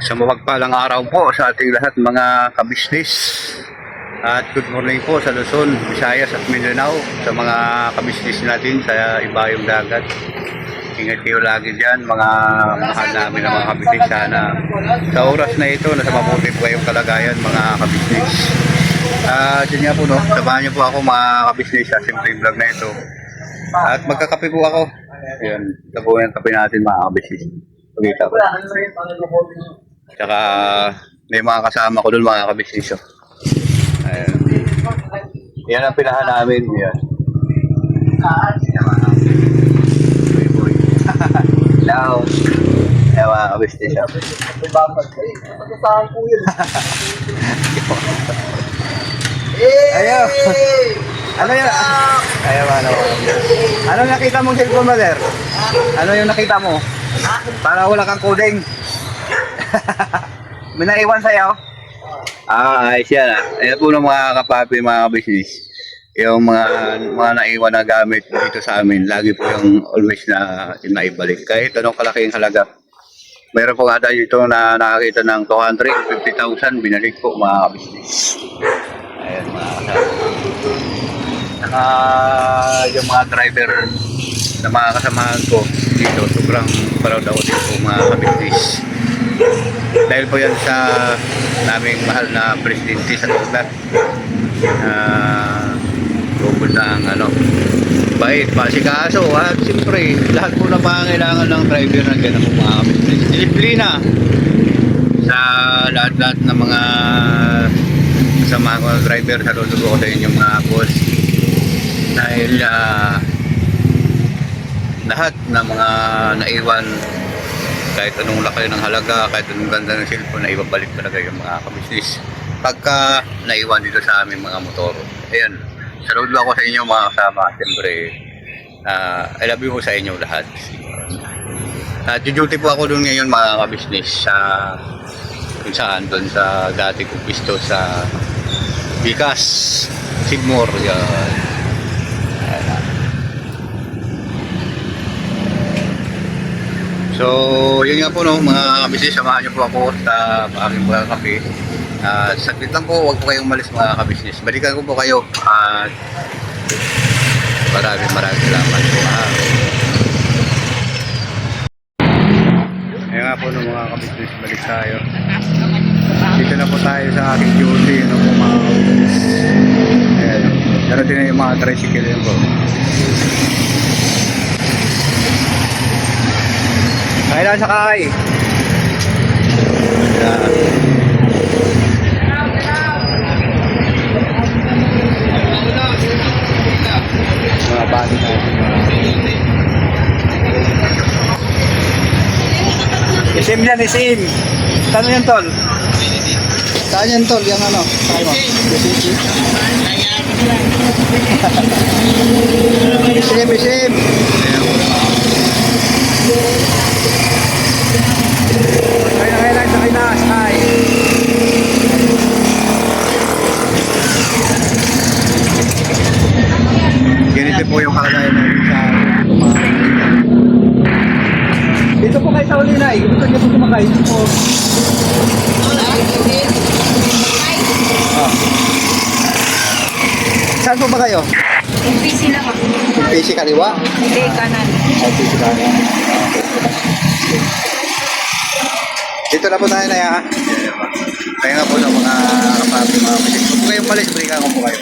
Sa mapagpalang araw po sa ating lahat mga kabisnes. At good morning po sa Luzon, Visayas at Mindanao. Sa mga kabisnes natin sa ibayong dagat. Ingat kayo lagi dyan mga mahal namin na mga kabisnes. Sana sa oras na ito nasa mabuti po kayong kalagayan mga kabisnes. Dyan nga po no, samahan niyo po ako mga kabisnes sa simpleng vlog na ito. At magkakape po ako. Ayan, tabuhin ang kape natin mga kabisnes. Pagkita ko. Tsaka may mga kasama ko doon mga kabisnes. Ayan. Yan ang pinahan namin. Yan. Boy. Hello. Ayan mga kabisnes. Ayaw. Ano yun? Ayaw ano. Ano nakita mong cellphone brother? Ano yung nakita mo? Para wala kang coding. May naiwan sa'yo? Ayos yan ah. Ayan po ng mga kapapi, mga kabisnes. Yung mga naiwan na gamit dito sa amin, lagi po yung always na inaibalik. Kahit anong kalaking halaga. Meron po nga tayo dito na nakakita ng 250,000, binalik po mga kabisnes. Ayan mga kasama. Saka yung mga driver na mga kasamahan ko dito, sobrang proud ako dito mga kabisnes. Dahil po yan sa naming mahal na presidente sa lugar. Tungkol na ang bait, pasikaso at siyempre lahat po na pangangailangan ng driver na ganun po mga kabisnes. Disiplina sa lahat-lahat ng mga kasama ko ng driver. Saludo ko sa inyo mga boss. Dahil lahat ng mga naiwan kahit anong laki ng halaga, kahit anong ganda ng cellphone na ibabalik talaga yung mga kabisnes pagka naiwan dito sa aming mga motor. Ayan, saludo ako sa inyo mga kasama. Siyempre I love you po sa inyo lahat. Duty po ako doon ngayon mga kabisnes sa kung saan doon sa dati kong pisto sa Bikas, Sigmore. So, yun nga po no, mga kabisnes, samahan niyo po ako sa aking pagkakape. Saglit lang po, huwag po kayong umalis mga kabisnes. Balikan ko po kayo at maraming salamat po. Ayun nga po no, mga kabisnes, balik tayo. Dito na po tayo sa aking duty, ano po mga kabisnes. Ayan, darating na yung mga tricycle yun po. Kailan sakay? Mga bati na. Isim yan, isim. Saan yan, tol? Saan yan, tol? Yung ano? Isim. Sakay na, sakay. Ganito po yung kalagayan natin sa dito po kayo sa Ulinay. Gusto niyo po sumakay. Dito po. Saan po ba kayo? PC lang ako. PC kaliwa? Hindi, kanan. PC kanan. Dito na po tayo na ya. Kaya nga po ng mga kapapi, mga kapatid. Kung po kayong malis, balikan ko po kayo.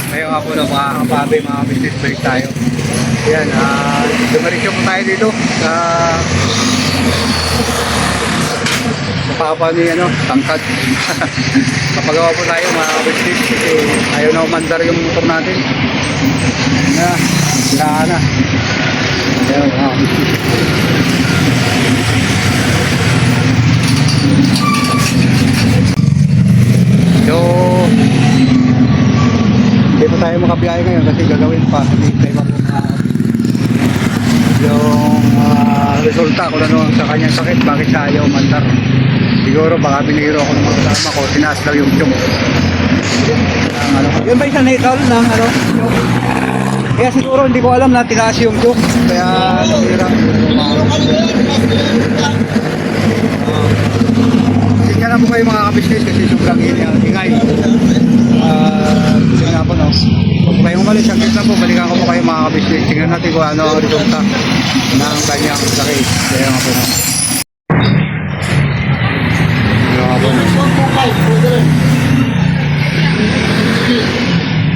Kaya nga po ng mga kapapi, mga business, balik tayo. Ayan, dumarisyo po tayo dito sa papa ni tangkad. Kapagawa po tayo mga business kasi ayaw na umandar yung motor natin. Siraan na. Ayan, so hindi pa tayo makabiyahe ngayon kasi gagawin pa. Hindi tayo yung resulta kung ano sa kanyang sakit, bakit siya ayaw umandar. Siguro baka binihiro ako ng mga kasama ko, tinaas lang yung tiyong. Yun ba isang naitol ng Kaya siguro hindi ko alam na tinaas yung joke. Kaya nasira. Sige na po kayo mga kabisnes kasi sobrang ingay. Sige na po no. Huwag po kayong umalis. Hanggang na po. Balikan ko po kayo mga kabisnes. Tingnan natin kung ano ang resulta ng kanyang sakit. Kaya nga po no.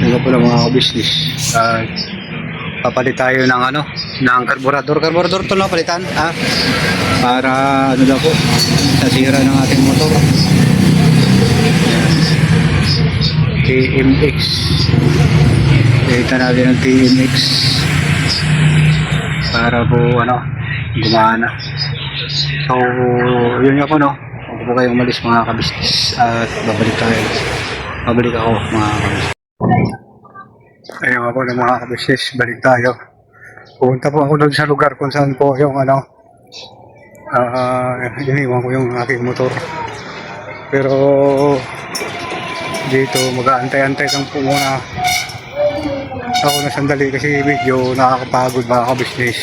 Ito po lang mga kabisnes. Papalit tayo ng ano, ng karburador. Karburador to na palitan, ha? Para ano daw po, nasira ng ating motor. TMX. Ito natin ng TMX. Para po ano, gumana. So, yun nga po no. Huwag po kayong umalis mga kabisnes. At babalik tayo. Babalik ako mga kabisnes. Ayun nga po ng mga kabisnes, balik tayo. Pupunta po ako doon sa lugar kung saan po yung ano, iniwan ko yung aking motor. Pero dito mag-aantay-antay lang po muna ako na sandali kasi medyo nakakapagod mga kabisnes.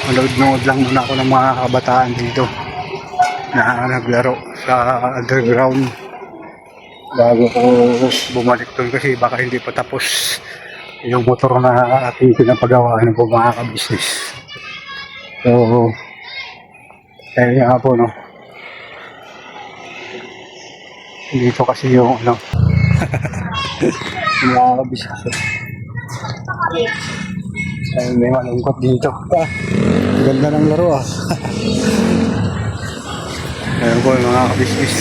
Manood-nood lang muna ako ng mga kabataan dito na naglaro sa underground bago ko bumalik doon kasi baka hindi pa tapos yung motor na aking pinapagawaan po mga kabisnes. So kaya nga po no, dito kasi yung ano yung mga kabisnes ay may malungkot dito. Ganda ng laro ayun po mga kabisnes.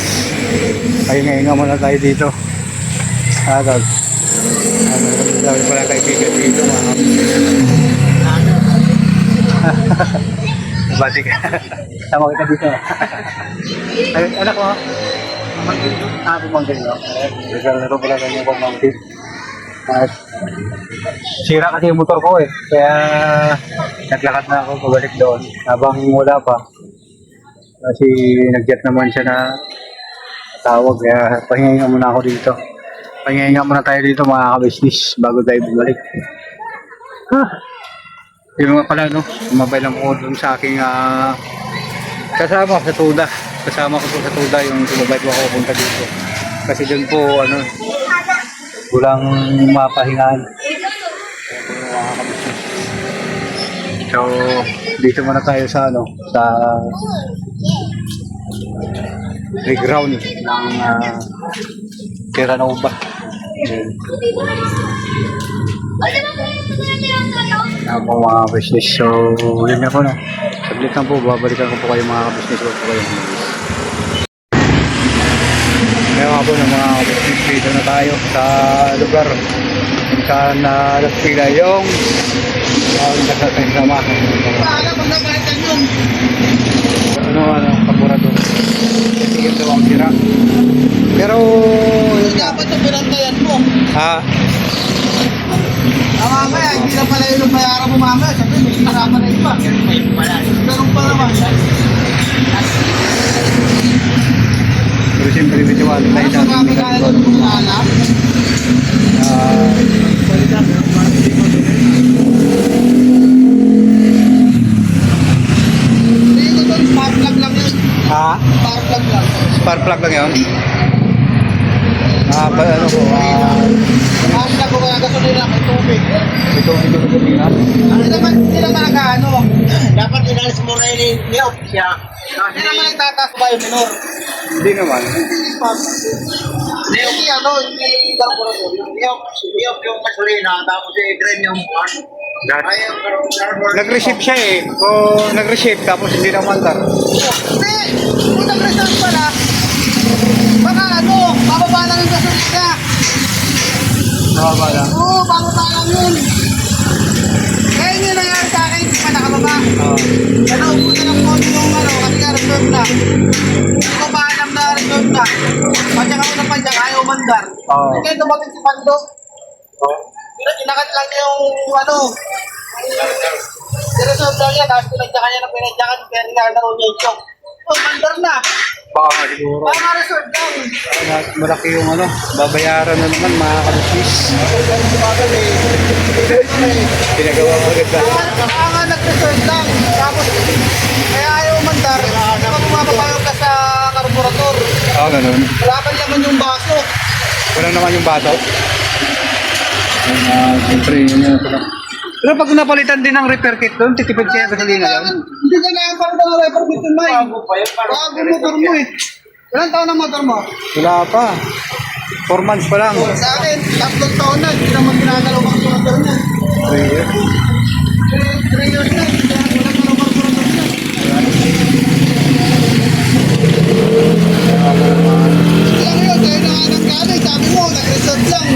Ay ngayon nga muna tayo dito. Agad. Dami pala kaibigan dito mga bati ka. Sama kita dito. Ay, anak mo? Pamangkin ko. Pamangkin ko. Naglalaro pala kanya pamangkin. Sira kasi yung motor ko kaya naglakad na ako pabalik doon. Habang wala pa. Kasi nag-jet naman siya na tawag kaya pahinga muna ako dito. Pahinga muna tayo dito mga kabisnes bago tayo bumalik. Yung mga pala no, sumabay lang po dun sa aking kasama sa Tuda. Kasama ko po sa Tuda yung sumabay ko ako punta dito. Kasi dun po ano, walang mapahingaan. So dito muna tayo sa ano, sa playground ng Terranova. Ako mga business. So, yun na po no. Saglit lang po, babalikan ko po kayo mga business. Huwag po kayo kaya nga po ng mga business. Dito na tayo sa lugar kung saan nagpila yung nagtatay sama. Ano, kaburador. Tingin daw ang sira. Pero Dapat yung pinantayan mo. ha? Mamaya, hindi na pala yung bayaran mo mamaya. Sabi, may hirapan na iba. Ganun pa naman. Pero siyempre medyo wala tayo Ano sa kami kaya doon kung alam? Hindi ko doon, spark plug lang yun. Spark plug lang. Spark plug lang yun? Ano po? Spark plug ko kaya gasolina, may tubig. Ito gasolina. Hindi naman nag-ano. Dapat inalis mo na yun ni Op siya. Hindi naman nagtataas ba yung minor? Hindi naman. Yung ano, yung carburetor, yung gasolina, tapos i-drain yung pan. Ay, yung carburetor. Nag-receive siya o nag-receive tapos hindi naman tar. Hindi! Kung nag-reserve pala, baka ano, bababa lang yung gasolina. Nakaba lang. Oo, bababa lang yun. Kaya yun yung nangyari sa akin, hindi pa nakababa. Kaya naubusan ng konti nung ano, kasi nga reserve na. Hindi ko pa alam na reserve na. Padyak ako ng padyak, ayaw mandar. Kaya dumating si Pando. Inakat lang niya yung ano, reserve lang niya, tapos pinadyakan niya ng pinadyakan, kaya nilalaro niya yung chok. Oh, mandar na. Baka siguro. Tama reserve lang. Malaki yung ano, babayaran na naman mga kabisnes. Pinagawa ko agad na. Baka nga nag-reserve lang. Tapos, kaya ayaw mandar. Kapag pumapapayog ka sa karburador, Oo, ganun. wala pa naman yung baso. Walang naman yung bato. Siyempre, yun yun. Pero pag napalitan din ng repair kit doon, titipid kaya gasolina doon. Hindi ka na yung pagdang repair kit yun, May. Bago motor mo eh. Ilan taon ang motor mo? Wala pa. 4 months pa lang. Sa akin, 3 taon na. Hindi naman ginagalaw ang motor niya. 3 years. 3 years na. Hindi naman ginagalaw ang motor niya. Lang yun, kaya na nga nanggaling. Sabi mo, nag-reserve lang.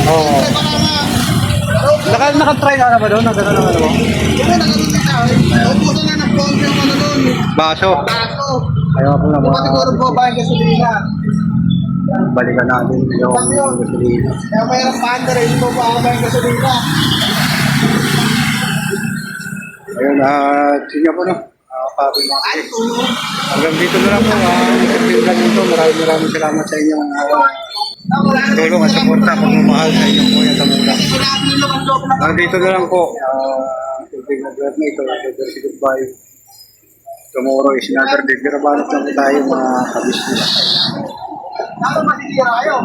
Oo. Siyempre, baka nga. Naka-try ka na ba doon? Nagano na ano mo? Kung nagano'n din sa akin, ubusan na ng konti yung ano doon. Baso. Baso. Ayaw ko na Di ba siguro po ba yung gasolina? Balikan natin yung gasolina. Kaya mayroong panda rin po ba yung gasolina? Ayun, tingnan po no. Papi mo. Ay, tulong. Hanggang dito na lang po. Yung vlog nito, maraming salamat sa inyong tulong at suporta, pagmamahal sa inyong kuya Tamula. Hanggang dito na lang po. Tubig na vlog na ito. Goodbye. Tomorrow is another day. Pero banat lang tayo mga kabisnes. Ako masisira kayo.